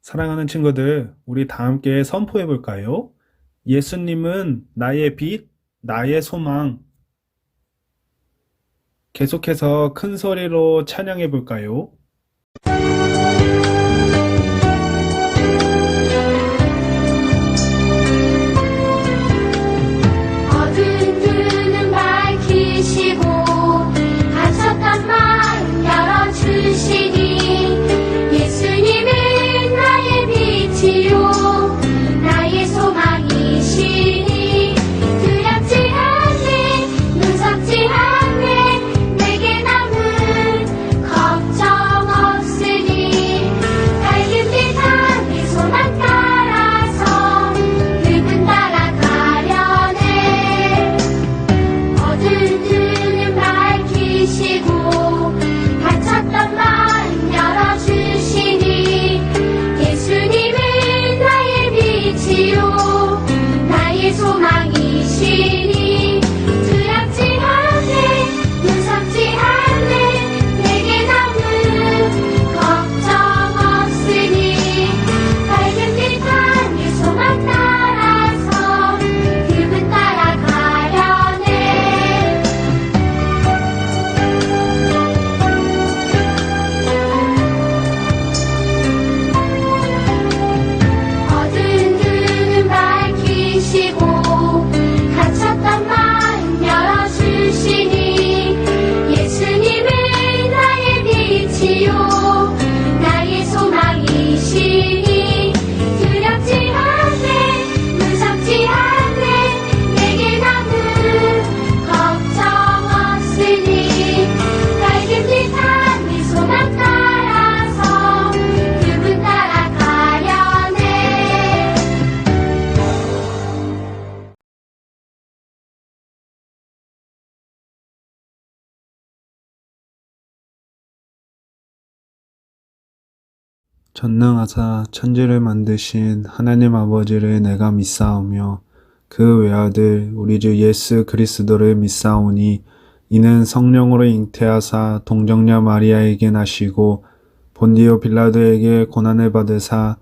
사랑하는 친구들, 우리 다 함께 선포해 볼까요? 예수님은 나의 빛, 나의 소망. 계속해서 큰 소리로 찬양해 볼까요? 어두운 눈은 밝히시고 갇혔던 마음 열어주시니 예수님은 나의 빛이요 나의 소망이시니 두렵지 않네 무섭지 않네 내게 남은 걱정 없으니 밝은 빛 안에 소망 따라서 그분 따라가려네 어두운 눈은 밝히시고 닫혔던 마음 열어주시니 예수님은 나의 빛이요 나의 소망이시니 두렵지 않네 무섭지 않네 내게 남은 걱정 없으니 밝은 빛 안에 소망 따라서 그분 따라가려네 어두운 눈은 밝히시고 닫혔던 마음 열어주시니 예수님은 나의 빛이요 나의 소망이시니 두렵지 않네 무섭지 않네 내게 남은 걱정 없으니 밝은 빛 안에 소망 따라서 그분 따라가려네 전능하사 천지를 만드신 하나님 아버지를 내가 믿사오며 그 외아들 우리 주 예수 그리스도를 믿사오니 이는 성령으로 잉태하사 동정녀 마리아에게 나시고 본디오 빌라도에게 고난을 받으사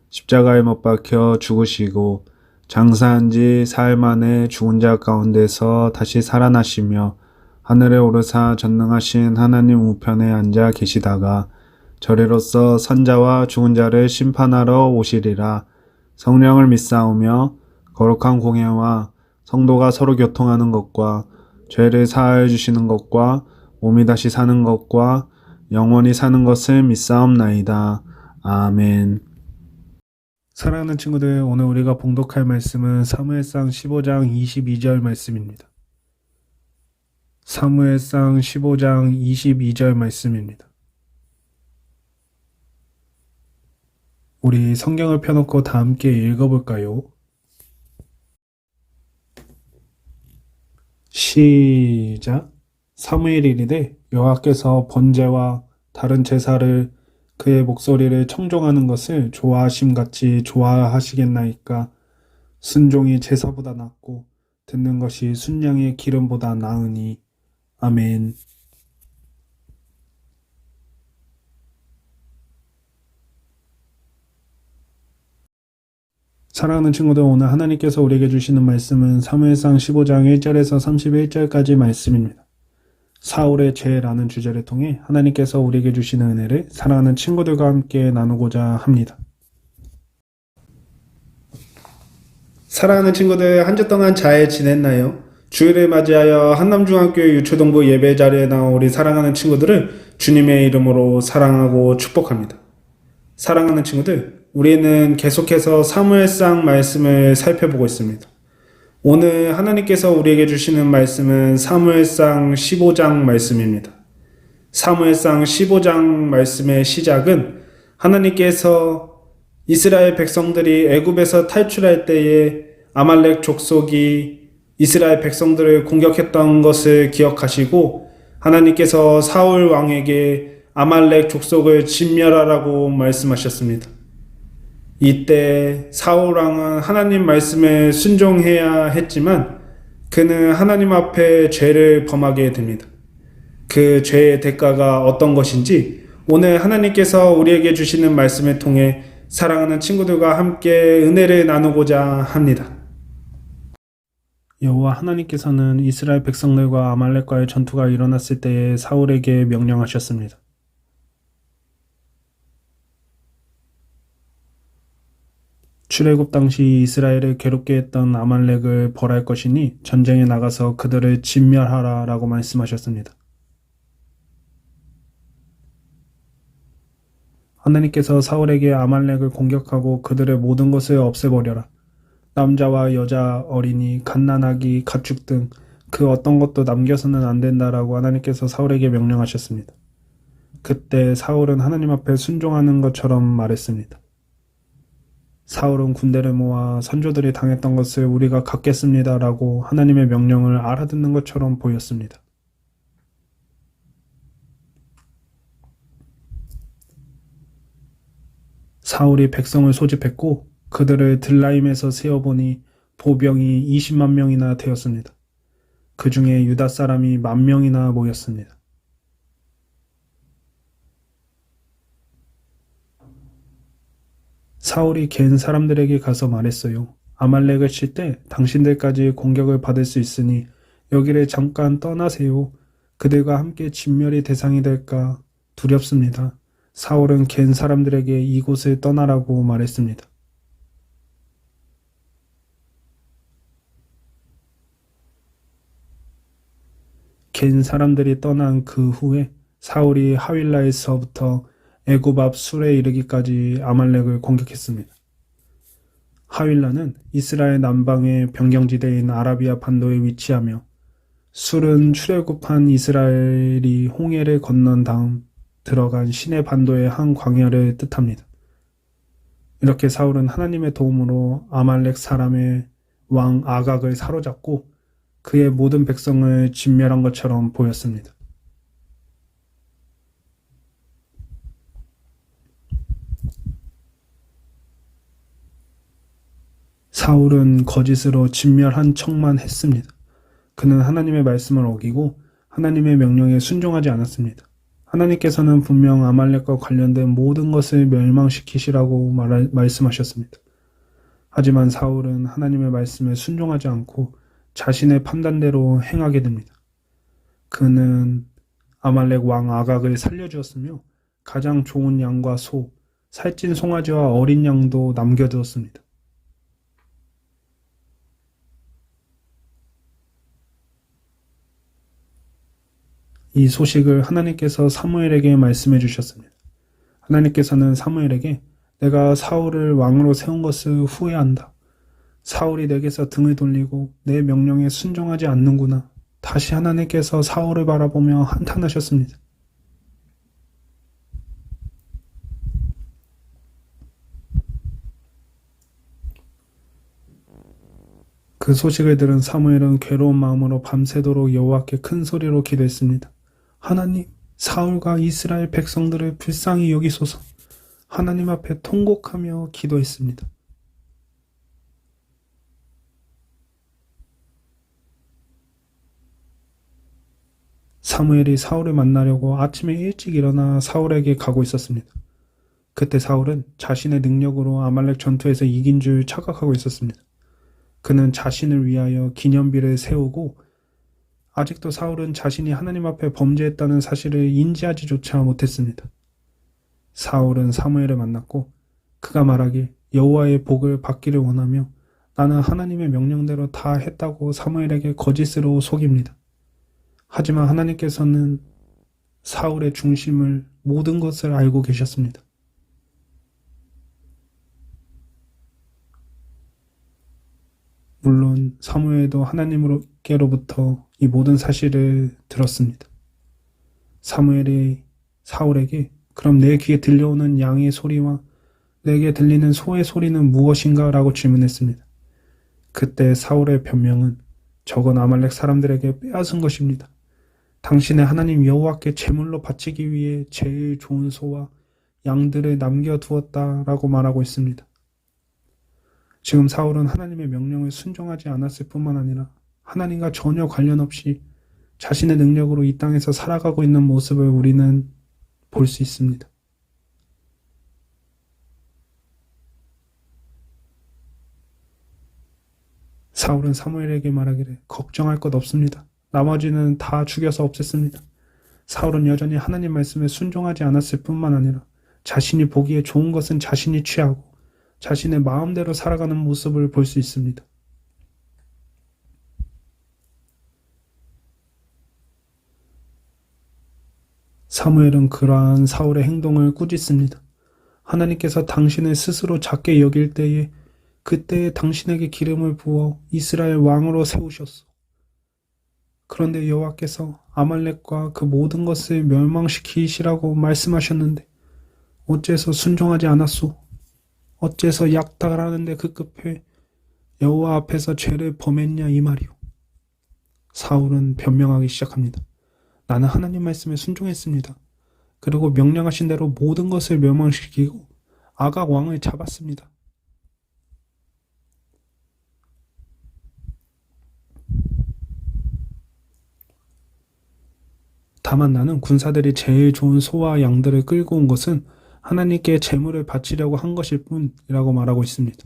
십자가에 못 박혀 죽으시고 장사한 지 사흘 만에 죽은 자 가운데서 다시 살아나시며 하늘에 오르사 전능하신 하나님 우편에 앉아 계시다가 저리로서 선자와 죽은 자를 심판하러 오시리라. 성령을 믿사오며 거룩한 공예와 성도가 서로 교통하는 것과 죄를 사하여 주시는 것과 몸이 다시 사는 것과 영원히 사는 것을 믿사옵나이다. 아멘. 사랑하는 친구들, 오늘 우리가 봉독할 말씀은 사무엘상 15장 22절 말씀입니다. 사무엘상 15장 22절 말씀입니다. 우리 성경을 펴놓고 다 함께 읽어볼까요? 시작. 사무엘이 이르되 여호와께서 번제와 다른 제사를 그의 목소리를 청종하는 것을 좋아하심같이 좋아하시겠나이까. 순종이 제사보다 낫고 듣는 것이 순양의 기름보다 나으니. 아멘. 사랑하는 친구들, 오늘 하나님께서 우리에게 주시는 말씀은 사무엘상 15장 1절에서 31절까지 말씀입니다. 사울의 죄라는 주제를 통해 하나님께서 우리에게 주시는 은혜를 사랑하는 친구들과 함께 나누고자 합니다. 사랑하는 친구들, 한 주 동안 잘 지냈나요? 주일을 맞이하여 한남중학교 유초동부 예배 자리에 나온 우리 사랑하는 친구들을 주님의 이름으로 사랑하고 축복합니다. 사랑하는 친구들, 우리는 계속해서 사무엘상 말씀을 살펴보고 있습니다. 오늘 하나님께서 우리에게 주시는 말씀은 사무엘상 15장 말씀입니다. 사무엘상 15장 말씀의 시작은 하나님께서 이스라엘 백성들이 애굽에서 탈출할 때에 아말렉 족속이 이스라엘 백성들을 공격했던 것을 기억하시고 하나님께서 사울 왕에게 아말렉 족속을 진멸하라고 말씀하셨습니다. 이때 사울 왕은 하나님 말씀에 순종해야 했지만 그는 하나님 앞에 죄를 범하게 됩니다. 그 죄의 대가가 어떤 것인지 오늘 하나님께서 우리에게 주시는 말씀을 통해 사랑하는 친구들과 함께 은혜를 나누고자 합니다. 여호와 하나님께서는 이스라엘 백성들과 아말렉과의 전투가 일어났을 때에 사울에게 명령하셨습니다. 출애굽 당시 이스라엘을 괴롭게 했던 아말렉을 벌할 것이니 전쟁에 나가서 그들을 진멸하라 라고 말씀하셨습니다. 하나님께서 사울에게 아말렉을 공격하고 그들의 모든 것을 없애버려라. 남자와 여자, 어린이, 갓난아기, 가축 등 그 어떤 것도 남겨서는 안 된다라고 하나님께서 사울에게 명령하셨습니다. 그때 사울은 하나님 앞에 순종하는 것처럼 말했습니다. 사울은 군대를 모아 선조들이 당했던 것을 우리가 갚겠습니다라고 하나님의 명령을 알아듣는 것처럼 보였습니다. 사울이 백성을 소집했고 그들을 들라임에서 세어보니 보병이 20만 명이나 되었습니다. 그 중에 유다 사람이 10,000명이나 모였습니다. 사울이 갠 사람들에게 가서 말했어요. 아말렉을 칠 때 당신들까지 공격을 받을 수 있으니 여기를 잠깐 떠나세요. 그들과 함께 진멸의 대상이 될까 두렵습니다. 사울은 갠 사람들에게 이곳을 떠나라고 말했습니다. 갠 사람들이 떠난 그 후에 사울이 하윌라에서부터 애굽 앞 술에 이르기까지 아말렉을 공격했습니다. 하윌라는 이스라엘 남방의 변경지대인 아라비아 반도에 위치하며 술은 출애굽한 이스라엘이 홍해를 건넌 다음 들어간 시내 반도의 한 광야를 뜻합니다. 이렇게 사울은 하나님의 도움으로 아말렉 사람의 왕 아각을 사로잡고 그의 모든 백성을 진멸한 것처럼 보였습니다. 사울은 거짓으로 진멸한 척만 했습니다. 그는 하나님의 말씀을 어기고 하나님의 명령에 순종하지 않았습니다. 하나님께서는 분명 아말렉과 관련된 모든 것을 멸망시키시라고 말씀하셨습니다. 하지만 사울은 하나님의 말씀에 순종하지 않고 자신의 판단대로 행하게 됩니다. 그는 아말렉 왕 아각을 살려주었으며 가장 좋은 양과 소, 살찐 송아지와 어린 양도 남겨두었습니다. 이 소식을 하나님께서 사무엘에게 말씀해 주셨습니다. 하나님께서는 사무엘에게 내가 사울을 왕으로 세운 것을 후회한다. 사울이 내게서 등을 돌리고 내 명령에 순종하지 않는구나. 다시 하나님께서 사울을 바라보며 한탄하셨습니다. 그 소식을 들은 사무엘은 괴로운 마음으로 밤새도록 여호와께 큰 소리로 기도했습니다. 하나님, 사울과 이스라엘 백성들을 불쌍히 여기소서. 하나님 앞에 통곡하며 기도했습니다. 사무엘이 사울을 만나려고 아침에 일찍 일어나 사울에게 가고 있었습니다. 그때 사울은 자신의 능력으로 아말렉 전투에서 이긴 줄 착각하고 있었습니다. 그는 자신을 위하여 기념비를 세우고 아직도 사울은 자신이 하나님 앞에 범죄했다는 사실을 인지하지조차 못했습니다. 사울은 사무엘을 만났고 그가 말하길 여호와의 복을 받기를 원하며 나는 하나님의 명령대로 다 했다고 사무엘에게 거짓으로 속입니다. 하지만 하나님께서는 사울의 중심을 모든 것을 알고 계셨습니다. 물론 사무엘도 하나님께로부터 이 모든 사실을 들었습니다. 사무엘이 사울에게 그럼 내 귀에 들려오는 양의 소리와 내게 들리는 소의 소리는 무엇인가? 라고 질문했습니다. 그때 사울의 변명은 저건 아말렉 사람들에게 빼앗은 것입니다. 당신의 하나님 여호와께 제물로 바치기 위해 제일 좋은 소와 양들을 남겨두었다라고 말하고 있습니다. 지금 사울은 하나님의 명령을 순종하지 않았을 뿐만 아니라 하나님과 전혀 관련 없이 자신의 능력으로 이 땅에서 살아가고 있는 모습을 우리는 볼 수 있습니다. 사울은 사무엘에게 말하기를 걱정할 것 없습니다. 나머지는 다 죽여서 없앴습니다. 사울은 여전히 하나님 말씀에 순종하지 않았을 뿐만 아니라 자신이 보기에 좋은 것은 자신이 취하고 자신의 마음대로 살아가는 모습을 볼 수 있습니다. 사무엘은 그러한 사울의 행동을 꾸짖습니다. 하나님께서 당신을 스스로 작게 여길 때에 그때에 당신에게 기름을 부어 이스라엘 왕으로 세우셨소. 그런데 여호와께서 아말렉과 그 모든 것을 멸망시키시라고 말씀하셨는데 어째서 순종하지 않았소? 어째서 약탈하는데 급급해 여호와 앞에서 죄를 범했냐 이 말이오. 사울은 변명하기 시작합니다. 나는 하나님 말씀에 순종했습니다. 그리고 명령하신 대로 모든 것을 멸망시키고 아각 왕을 잡았습니다. 다만 나는 군사들이 제일 좋은 소와 양들을 끌고 온 것은 하나님께 제물을 바치려고 한 것일 뿐이라고 말하고 있습니다.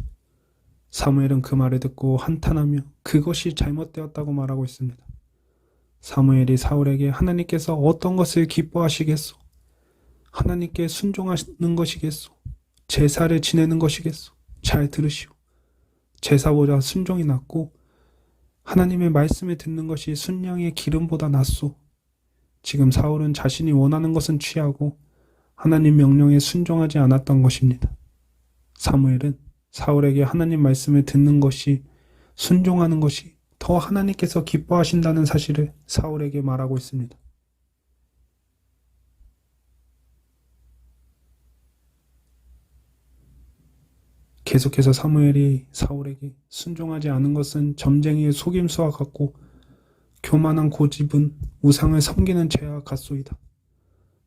사무엘은 그 말을 듣고 한탄하며 그것이 잘못되었다고 말하고 있습니다. 사무엘이 사울에게 하나님께서 어떤 것을 기뻐하시겠소? 하나님께 순종하는 것이겠소? 제사를 지내는 것이겠소? 잘 들으시오. 제사보다 순종이 낫고 하나님의 말씀을 듣는 것이 순양의 기름보다 낫소. 지금 사울은 자신이 원하는 것은 취하고 하나님 명령에 순종하지 않았던 것입니다. 사무엘은 사울에게 하나님 말씀을 듣는 것이 순종하는 것이 더 하나님께서 기뻐하신다는 사실을 사울에게 말하고 있습니다. 계속해서 사무엘이 사울에게 순종하지 않은 것은 점쟁이의 속임수와 같고 교만한 고집은 우상을 섬기는 죄와 같소이다.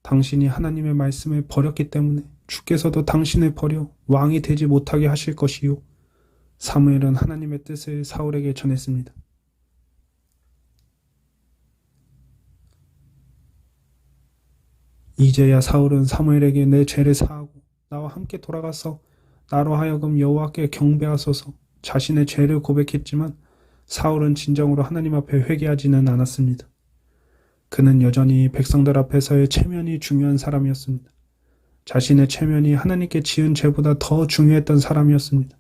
당신이 하나님의 말씀을 버렸기 때문에 주께서도 당신을 버려 왕이 되지 못하게 하실 것이요. 사무엘은 하나님의 뜻을 사울에게 전했습니다. 이제야 사울은 사무엘에게 내 죄를 사하고 나와 함께 돌아가서 나로 하여금 여호와께 경배하소서 자신의 죄를 고백했지만 사울은 진정으로 하나님 앞에 회개하지는 않았습니다. 그는 여전히 백성들 앞에서의 체면이 중요한 사람이었습니다. 자신의 체면이 하나님께 지은 죄보다 더 중요했던 사람이었습니다.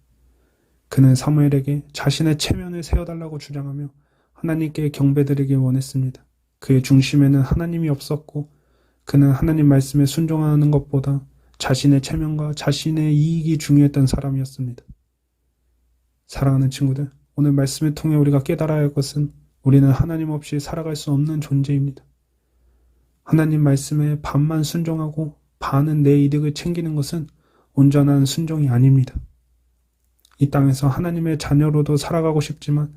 그는 사무엘에게 자신의 체면을 세워달라고 주장하며 하나님께 경배드리길 원했습니다. 그의 중심에는 하나님이 없었고 그는 하나님 말씀에 순종하는 것보다 자신의 체면과 자신의 이익이 중요했던 사람이었습니다. 사랑하는 친구들, 오늘 말씀을 통해 우리가 깨달아야 할 것은 우리는 하나님 없이 살아갈 수 없는 존재입니다. 하나님 말씀에 반만 순종하고 반은 내 이득을 챙기는 것은 온전한 순종이 아닙니다. 이 땅에서 하나님의 자녀로도 살아가고 싶지만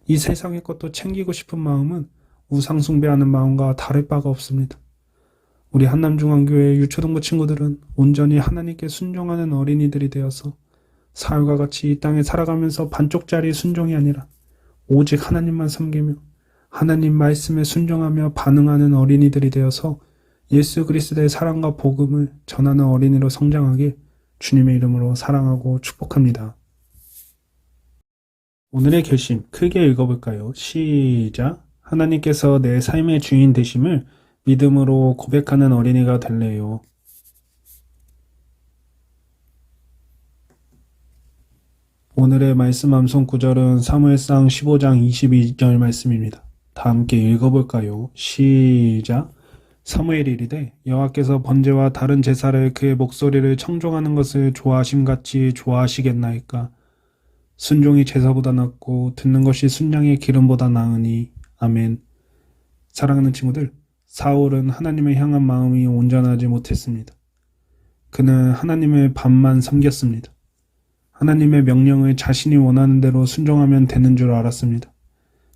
이 세상의 것도 챙기고 싶은 마음은 우상 숭배하는 마음과 다를 바가 없습니다. 우리 한남중앙교회 유초등부 친구들은 온전히 하나님께 순종하는 어린이들이 되어서 사울과 같이 이 땅에 살아가면서 반쪽짜리 순종이 아니라 오직 하나님만 섬기며 하나님 말씀에 순종하며 반응하는 어린이들이 되어서 예수 그리스도의 사랑과 복음을 전하는 어린이로 성장하길 주님의 이름으로 사랑하고 축복합니다. 오늘의 결심 크게 읽어볼까요? 시작! 하나님께서 내 삶의 주인 되심을 믿음으로 고백하는 어린이가 될래요. 오늘의 말씀 암송 구절은 사무엘상 15장 22절 말씀입니다. 다 함께 읽어볼까요? 시작! 사무엘이 이르되 여호와께서 번제와 다른 제사를 그의 목소리를 청종하는 것을 좋아하심같이 좋아하시겠나이까. 순종이 제사보다 낫고 듣는 것이 순양의 기름보다 나으니. 아멘. 사랑하는 친구들, 사울은 하나님을 향한 마음이 온전하지 못했습니다. 그는 하나님을 반만 섬겼습니다. 하나님의 명령을 자신이 원하는 대로 순종하면 되는 줄 알았습니다.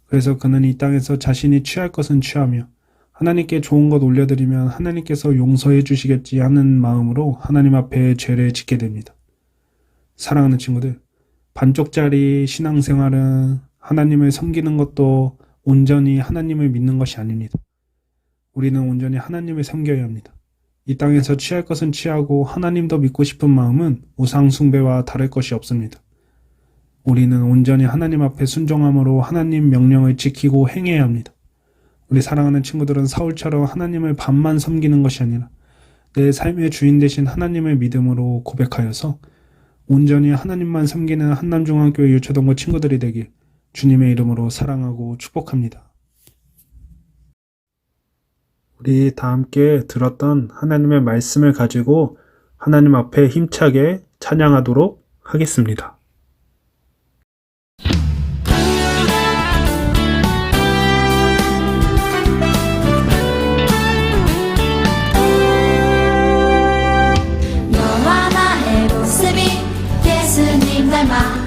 그래서 그는 이 땅에서 자신이 취할 것은 취하며 하나님께 좋은 것 올려드리면 하나님께서 용서해 주시겠지 하는 마음으로 하나님 앞에 죄를 짓게 됩니다. 사랑하는 친구들, 반쪽짜리 신앙생활은 하나님을 섬기는 것도 온전히 하나님을 믿는 것이 아닙니다. 우리는 온전히 하나님을 섬겨야 합니다. 이 땅에서 취할 것은 취하고 하나님도 믿고 싶은 마음은 우상 숭배와 다를 것이 없습니다. 우리는 온전히 하나님 앞에 순종함으로 하나님 명령을 지키고 행해야 합니다. 우리 사랑하는 친구들은 사울처럼 하나님을 반만 섬기는 것이 아니라 내 삶의 주인 되신 하나님을 믿음으로 고백하여서 온전히 하나님만 섬기는 한남중앙교회 유초동거 친구들이 되길 주님의 이름으로 사랑하고 축복합니다. 우리 다 함께 들었던 하나님의 말씀을 가지고 하나님 앞에 힘차게 찬양하도록 하겠습니다. 너와 나의 모습이 예수님 닮아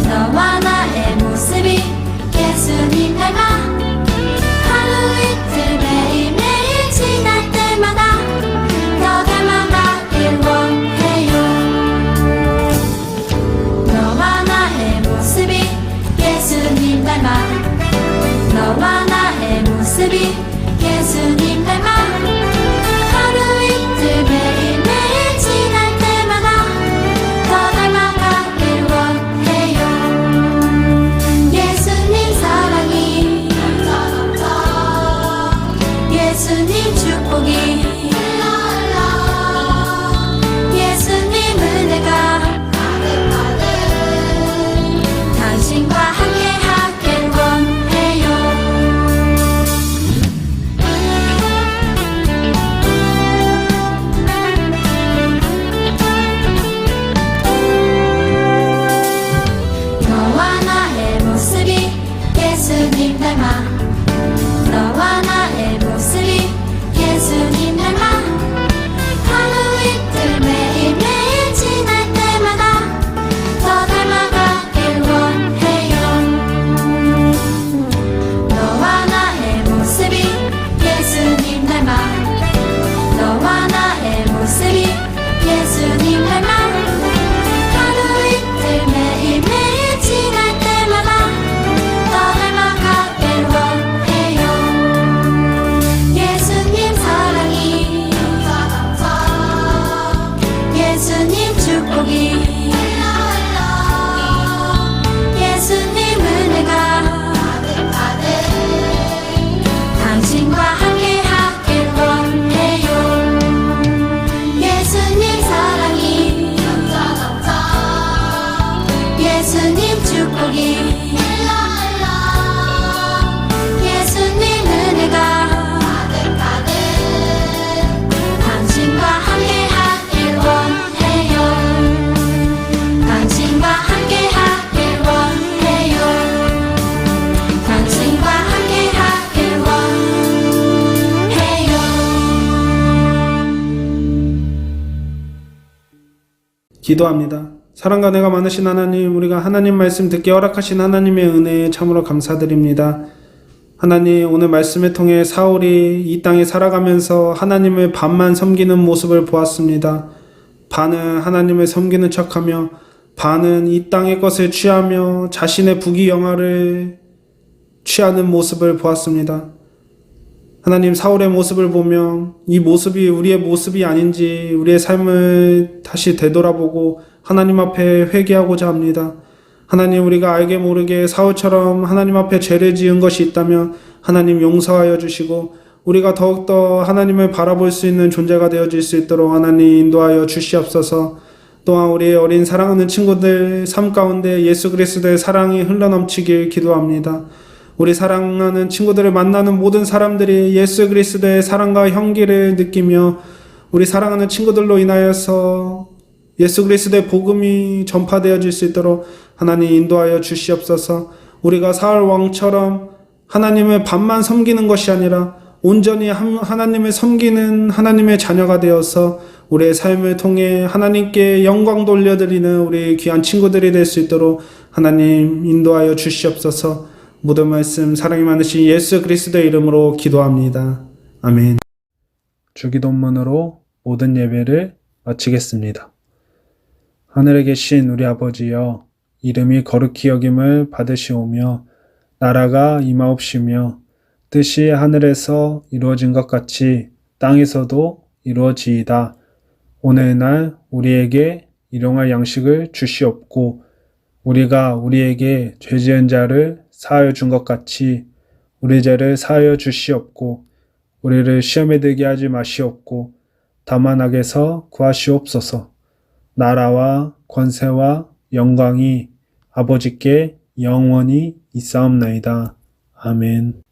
너와 나의 모습이 예수님 닮아 하루 이틀 매일매일 지날 때마다 더 닮아가길 원해요. 너와 나의 모습이 예수님 닮아 너와 나의 모습이 예수님 닮아 하루 이틀 매일매일 지날 때마다 더 닮아가길 원해요. 예수님 사랑이 예수님 축복이 예수님 은혜가 당신과 함께 하길 원해요. 너와 나의 모습이 예수님 닮아 너와 나의 모습이 예수님 닮아 하루 이틀 매일매일 지날 때마다 더 닮아가길 원해요. 너와 나의 모습이 예수님 닮아 너와 나의 모습이 예수님 닮아 하루 이틀 매일매일 지날 때마다 더 닮아가길 원해요. 예수님 사랑이 예수님 축복이 예수님 은혜가 당신과 함께 하길 원해요. 예수님 사랑이 예수님 축복이 예수님 은혜가 당신과 함께 하길 원해요. 당신과 함께 하길 원해요. 당신과 함께 하길 원해요. 기도합니다. 사랑과 은혜가 많으신 하나님, 우리가 하나님 말씀 듣게 허락하신 하나님의 은혜에 참으로 감사드립니다. 하나님, 오늘 말씀을 통해 사울이 이 땅에 살아가면서 하나님을 반만 섬기는 모습을 보았습니다. 반은 하나님을 섬기는 척하며 반은 이 땅의 것을 취하며 자신의 부귀영화를 취하는 모습을 보았습니다. 하나님, 사울의 모습을 보며 이 모습이 우리의 모습이 아닌지 우리의 삶을 다시 되돌아보고 하나님 앞에 회개하고자 합니다. 하나님, 우리가 알게 모르게 사울처럼 하나님 앞에 죄를 지은 것이 있다면 하나님 용서하여 주시고 우리가 더욱더 하나님을 바라볼 수 있는 존재가 되어질 수 있도록 하나님 인도하여 주시옵소서. 또한 우리의 어린 사랑하는 친구들 삶 가운데 예수 그리스도의 사랑이 흘러넘치길 기도합니다. 우리 사랑하는 친구들을 만나는 모든 사람들이 예수 그리스도의 사랑과 향기를 느끼며 우리 사랑하는 친구들로 인하여서 예수 그리스도의 복음이 전파되어질 수 있도록 하나님 인도하여 주시옵소서. 우리가 사울 왕처럼 하나님을 반만 섬기는 것이 아니라 온전히 하나님을 섬기는 하나님의 자녀가 되어서 우리의 삶을 통해 하나님께 영광 돌려드리는 우리 귀한 친구들이 될 수 있도록 하나님 인도하여 주시옵소서. 모든 말씀 사랑이 많으신 예수 그리스도의 이름으로 기도합니다. 아멘. 주기도문으로 모든 예배를 마치겠습니다. 하늘에 계신 우리 아버지여, 이름이 거룩히 여김을 받으시오며 나라가 임하옵시며 뜻이 하늘에서 이루어진 것 같이 땅에서도 이루어지이다. 오늘날 우리에게 일용할 양식을 주시옵고 우리가 우리에게 죄 지은 자를 사하여 준 것 같이 우리 죄를 사하여 주시옵고 우리를 시험에 들게 하지 마시옵고 다만 악에서 구하시옵소서. 나라와 권세와 영광이 아버지께 영원히 있사옵나이다. 아멘.